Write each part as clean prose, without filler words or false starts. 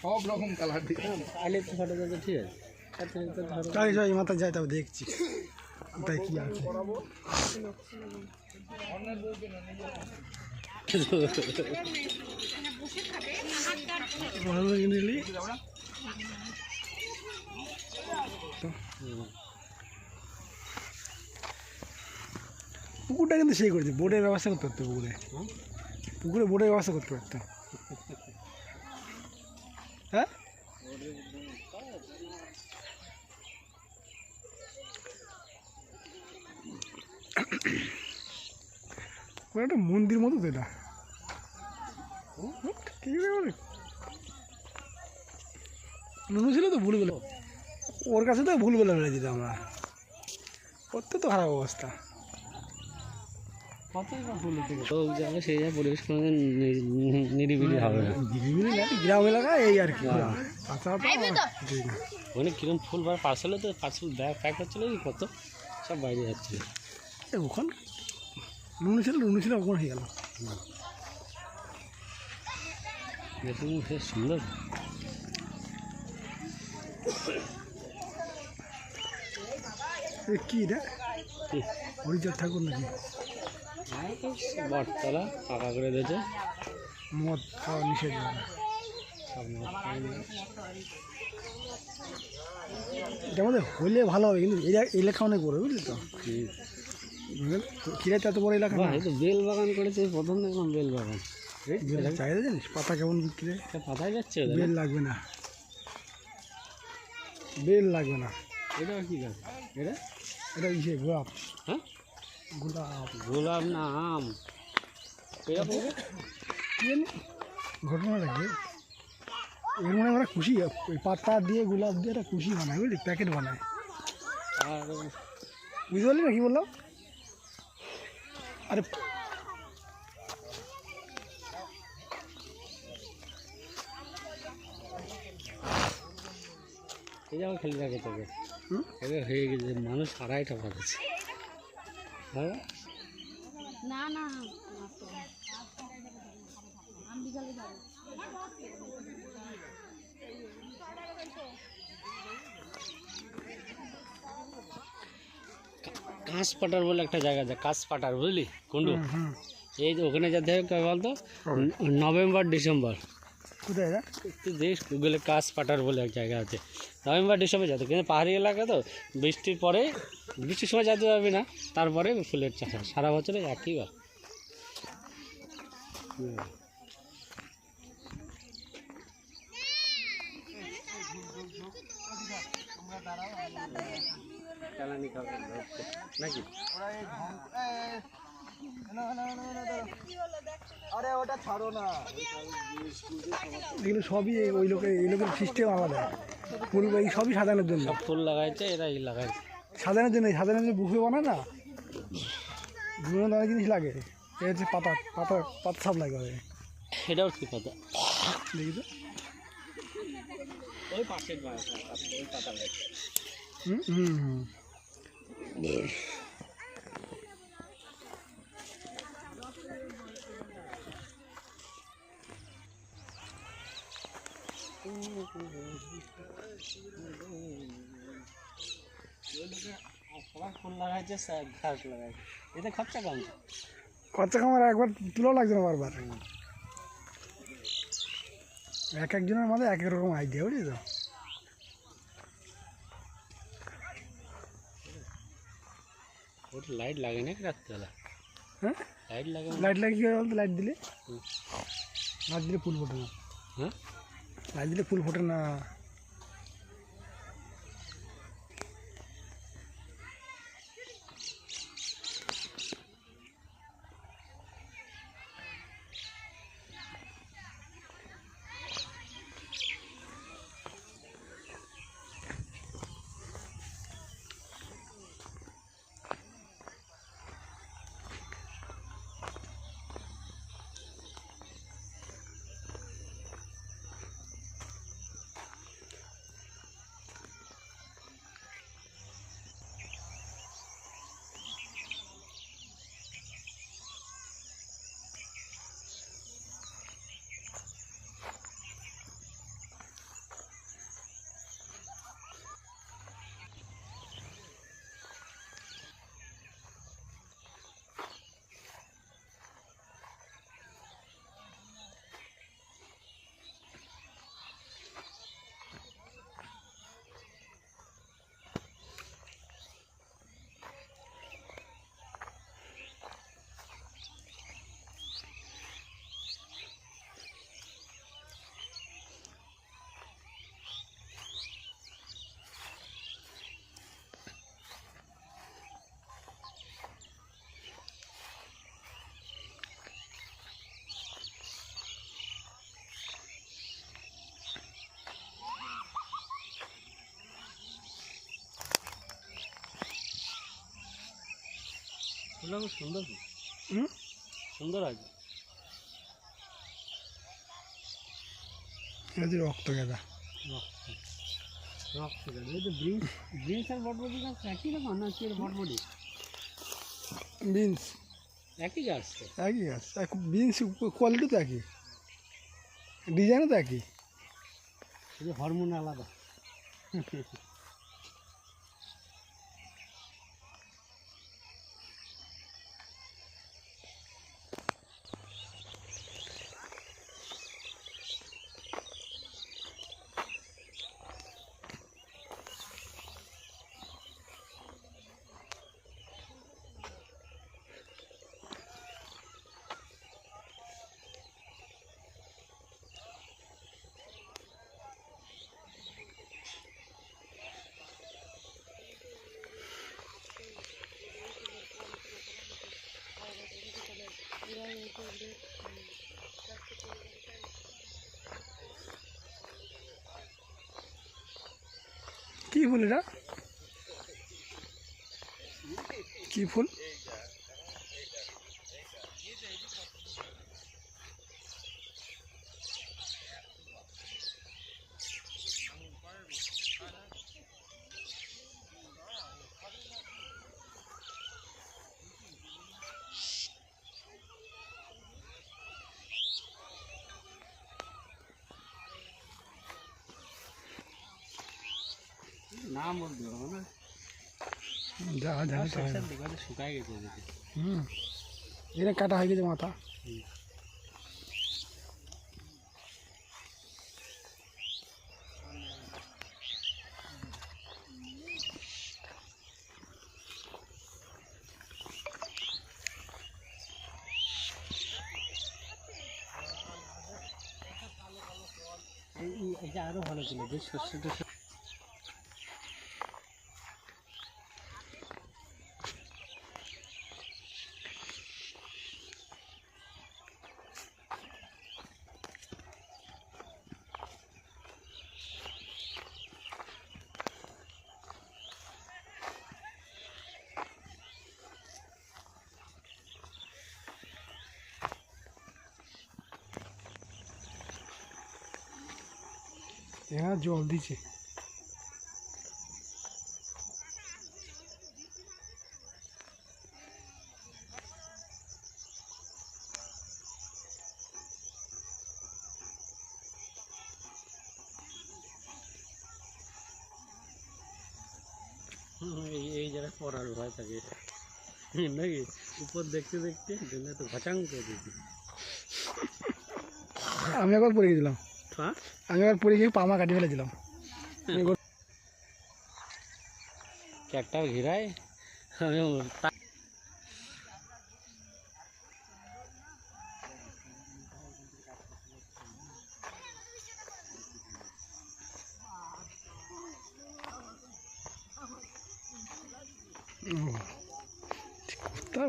সব রকম কালার আইলে তো ফটো যাবে, ঠিক আছে। তাই যাই মাথায় যাই, তবে দেখছি তাই কি আছে। পুকুরটা কিন্তু সেই করেছে, বোর্ডের ব্যবস্থা করতে পারতো। পুকুরে বোর্ডের ব্যবস্থা করতে পারতো। হ্যাঁ, একটা মন্দির মতো তো এটা। নুনু ছিল তো ভুলগুলো, ওর কাছে তো ভুলগুলো ফেলে দিতাম আমরা। ওর তো খারাপ অবস্থা। সেই পরিবেশ কোনোদিন নিরিবিলি হবে না, গ্রাম এলাকা এই আর কি। ওখানে কিরম ফুল বা পার্সেলে তো পার্সেল প্যাক হচ্ছিল, কত সব বাইরে যাচ্ছিল। ওখানে নুনু ছিল ওখানে হয়ে গেল। দেখুন বেশ সুন্দর। কি রে, হরিচাঁদ ঠাকুর নাকি? বটতলা পাকা করে দিয়েছে। মদ খাওয়া নিষেধ। এটা আমাদের হলে ভালো হবে, কিন্তু এলাকা অনেক বড়, বুঝলি তো। খিরাইতে এত বড় এলাকা না। এই তো বেল বাগান করেছে, প্রথম দেখলাম বেল বাগান। চাহিদা জানিস পাতা কেমন বিক্রি? পাতাই যাচ্ছে, বেল লাগবে না, বেল লাগবে না। এটা কি গাছ? এটা ইসে গোলাপ। হ্যাঁ, গোলাপ না আম। ঘটনাটা কি, এর মানে ওরা খুশি, ওই পাতা দিয়ে গোলাপ দিয়ে একটা খুশি বানায়, বুঝলি, প্যাকেট বানায়। আর বুঝতে পারলি না কি বললাম? আরে এই যেমন খেলে রাখে তোকে, এবার হয়ে গেছে মানুষ 2.5 টাকা পাচ্ছে। হ্যাঁ না না, কাঁচ পাটার বলে একটা জায়গা আছে, কাঁচ পাটার, বুঝলি কুন্ডু? এই যে ওখানে যেতে হবে কবে বলতো? November December. কোথায়? তুই দেখ গুগলে, কাঁচ পাটার বলে এক জায়গা আছে। নভেম্বর ডিসেম্বর যেতে, কিন্তু পাহাড়ি এলাকা তো, বৃষ্টির পরে, বৃষ্টির সময় যেতে পারবি না। তারপরে ফুলের চাষ, সারা বছরে একই বার। নাকি আরে ওটা ছাড়ো না, এগুলো সবই ওই লোকের, এই লোকের সিস্টেম আলাদা। ফুল এই সবই সাজানোর জন্য, সব ফুল লাগাইছে, এরা লাগাইছে সাজানোর জন্য। সাজানোর জন্য বুফে বানায় না, বিভিন্ন ধরনের জিনিস লাগে। এই হচ্ছে পাতা, পাতা পাতা সব লাগে। এটাও কি পাতা? দেখি তো। ওই পাশের পাতা। হুম হুম হুম। সবাই ফুল লাগাইছে, ঘাস লাগাইছে, এতে খরচা কম। খরচা কম, আর একবার তুলো লাগছে না বারবার। এক একজনের মধ্যে এক এক রকম আইডিয়া, বুঝলি তো। ওটা লাইট লাগে নাকি রাত্রিবেলা? হ্যাঁ, লাইট লাগে। লাইট লাগে কি হয় বলতো? লাইট দিলে ফুল ফোটে না। হ্যাঁ, লাইট দিলে ফুল ফোটে না। ফুলটা খুব সুন্দর ফুল। হুম সুন্দর আছে। এটা হচ্ছে রক্ত গাঁদা। রক্ত গাঁদা। এই তো বিনস আর বটবটি গাছ একই রকম না? কি বটবটি বিনস একই গাছ তো। একই গাছ, বিনস কোয়ালিটি তো একই, ডিজাইনও তো একই। শুধু হরমোন আলাদা। কি ফুল এটা? কি ফুল? নাম বলতে পারবো না। যা যা শুকায় গেছে এদিকে। হুম, এটা কাটা হয়ে গেছে মাথা। এটা আরো ভালো ছিল যে শস্যটা। এখানে জল দিচ্ছে। এই জায়গায় পড়ার ভয় থাকে নাকি? উপর দেখতে দেখতে দিনে তো ঘাচাং করে দিচ্ছি। আমি একবার পড়ে গেছিলাম। হ্যাঁ, আমি একবার পড়ে গিয়ে পামা কাটি ফেলেছিলাম। একটা ঘিরায় আমি তা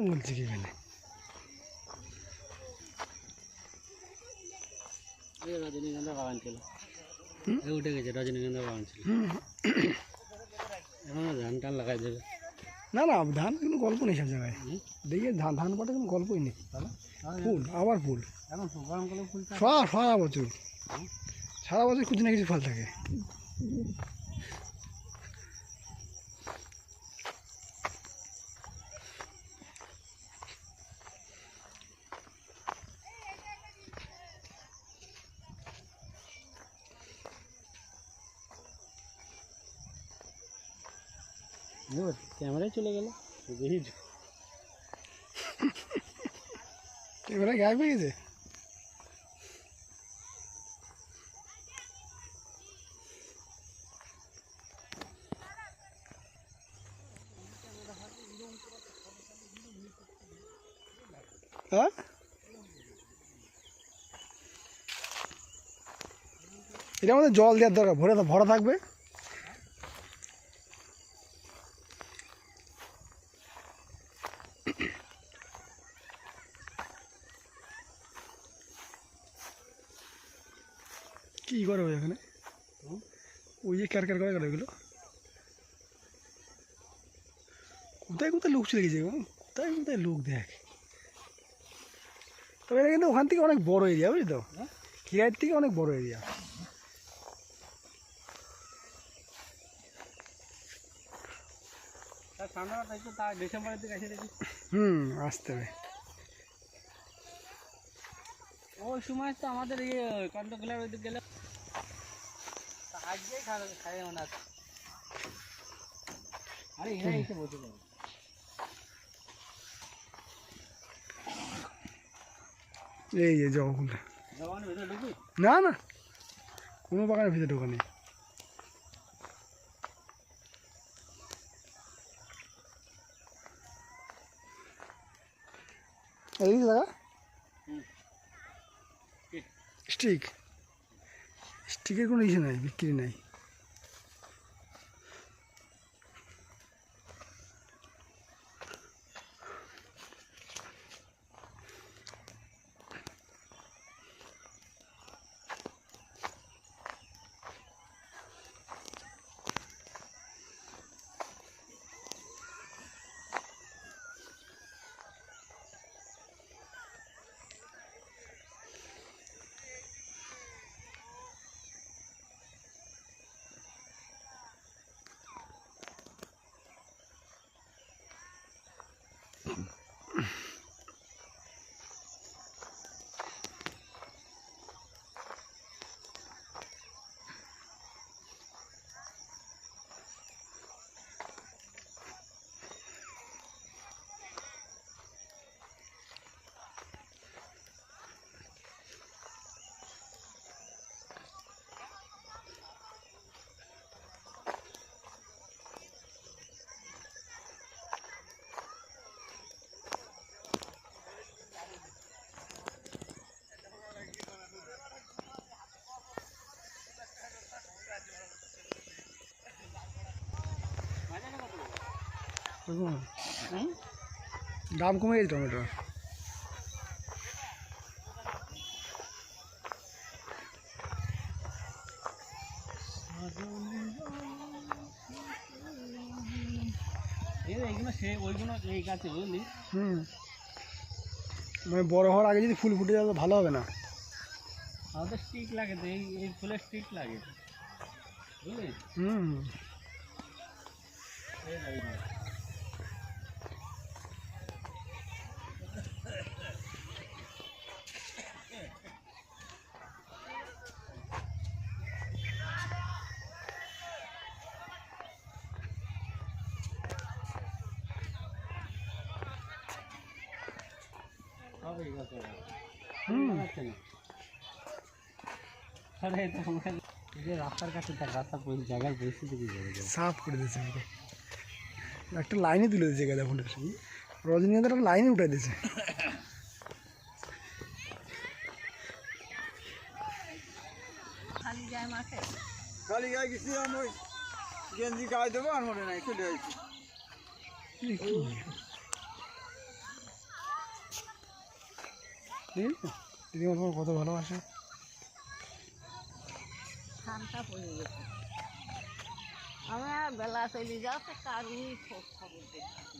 বলছি কি এখানে রজনীগন্ধা বাগান ছিল, উঠে গেছে রজনীগন্ধা বাগান ছিল। এখন ধান টান লাগাই দেবে। না না, ধান কোনো গল্প নেই সব জায়গায়। দেখে ধান পাটে কোনো গল্পই নেই। ফুল আবার ফুল, এখন গরমকালে ফুল সারা বছর, সারা বছর কিছু না কিছু ফল থাকে। ক্যামেরায় চলে গেল। এবারে গায়ে পেয়ে গেছে। হ্যাঁ, এটা আমাদের জল দেওয়ার দরকার, ভরা থাকবে। কি করে ওই এখানে, ওই যে ক্যার করে গেল এগুলো, কোথায় কোথায় লোক চলে গেছে, তাই কোথায় লোক দেখ, তবে এটা কিন্তু ওখান থেকে অনেক বড় এরিয়া, বুঝলি তো, খিরাইয়ের থেকে অনেক বড় এরিয়া। ডিসেম্বরের দিকে এসে দেখি আসতে হবে। ওই সময় তো আমাদের ইয়ে কন্ট্রোলার ওই দিকে গেলে আজকেই খাই মনে আছে। আরে এখানে এসে বসে যাবে। এই যে জবাগুলো, জবানের ভেতরে ঢুকি? না না, কোনো বাগানের ভিতরে ঢোকা নেই। এই দাদা স্টিকের কোনো ইস্যু নাই, বিক্রি নাই। দাম কমে গেছে টমেটোর। এইগুলো সে ওইগুলো এই গাছে বুঝলি, মানে বড় হওয়ার আগে যদি ফুল ফুটে যাবে ভালো হবে না। আমাদের স্টিক লাগে তো, এই ফুলের স্টিক লাগে বুঝলি। রাস্তার কাছে রাস্তা জায়গার পরিস্থিতি কি সাফ করে দিয়েছে, একটা লাইনে তুলে দিয়েছে গাঁদা ফুলের, রজনীগন্ধাটা লাইনে উঠে দিয়েছে। খালি গায়ে গেছি, আমি ওই গেঞ্জি গায়ে দেবো আর মনে নাই চলে আসছি। দিদিমা তোমার কত ভালোবাসে। ঠান্ডা পড়ে গেছে, আমার বেলা চলে যাচ্ছে, কারণই খোঁজ খবর দেখছি।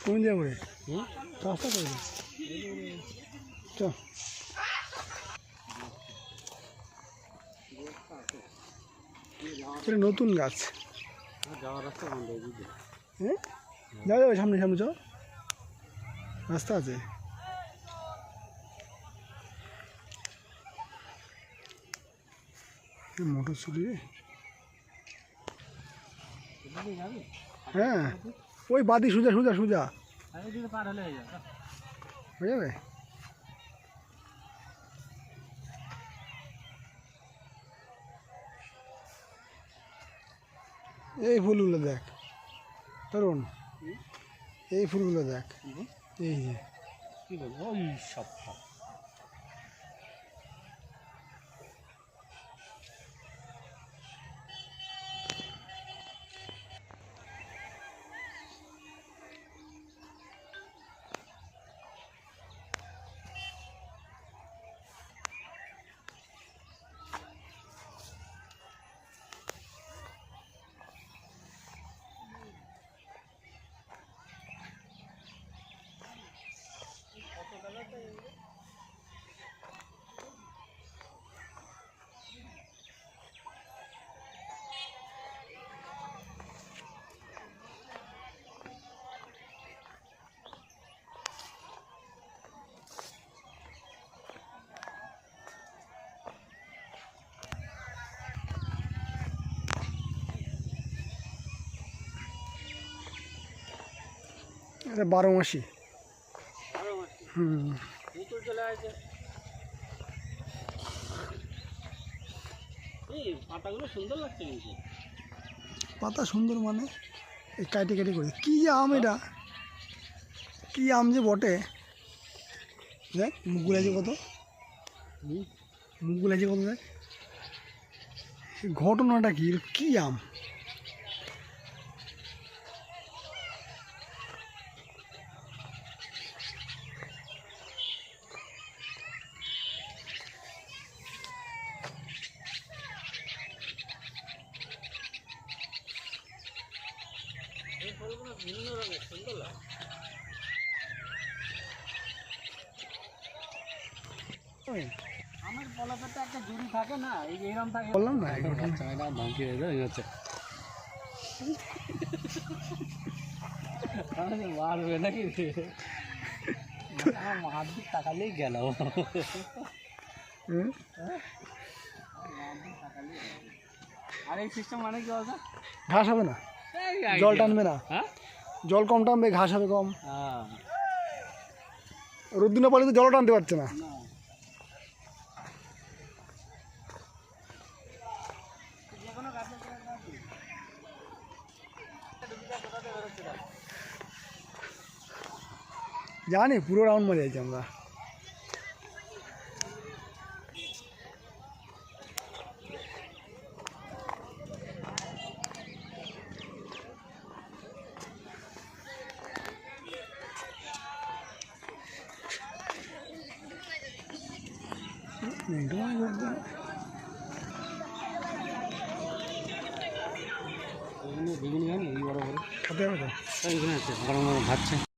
কোন জায়গা করে রাস্তা করে চ। এটা নতুন গাছ, যাওয়ার রাস্তা বন্ধ হয়ে গেছে। হ্যাঁ যাও যাবে, সামনে সামনে চ, রাস্তা আছে। মটরশুটি রে। হ্যাঁ ওই বাদি সোজা সোজা সোজা পার হলে হয়ে যাবে। হয়ে যাবে। এই ফুলগুলো দেখ তরুণ, এই ফুলগুলো দেখ, এই যে কি বলবো ওই সব এটা 12 মাসি। চলে আসে। এই পাতাগুলো সুন্দর লাগছে কিন্তু। পাতা সুন্দর মানে এই কাটি কাটি করে কি আম, এটা কি আম যে বটে, দেখ মুখগুলো আছে কত, মুখগুলো আছে কত, দেখ ঘটনাটা কি, কি আম? এই ফলগুলো ভিন্ন রঙের সুন্দর লাগে। আমার পলাশাতে একটা জুড়ি থাকে না, এই যে এরকম থাকে। বললাম না চায়না ভাঙি হয়ে যায় হচ্ছে। মারবে নাকি আমার মার দিক তাকালেই গেল। আর এই সিস্টেম মানে কি বলতো, ঘাস হবে না, জল টানবে না, হ্যাঁ জল কম টানবে, ঘাস হবে কম। হ্যাঁ রোদ্দুর না পড়লে তো জলও টানতে পারছে না। জানি পুরো রাউন্ড মারি আছি আমরা। বেগুনি গানি এই বড় বড় খেতে হবে তো। এখানে আছে গরম গরম ভাজছে।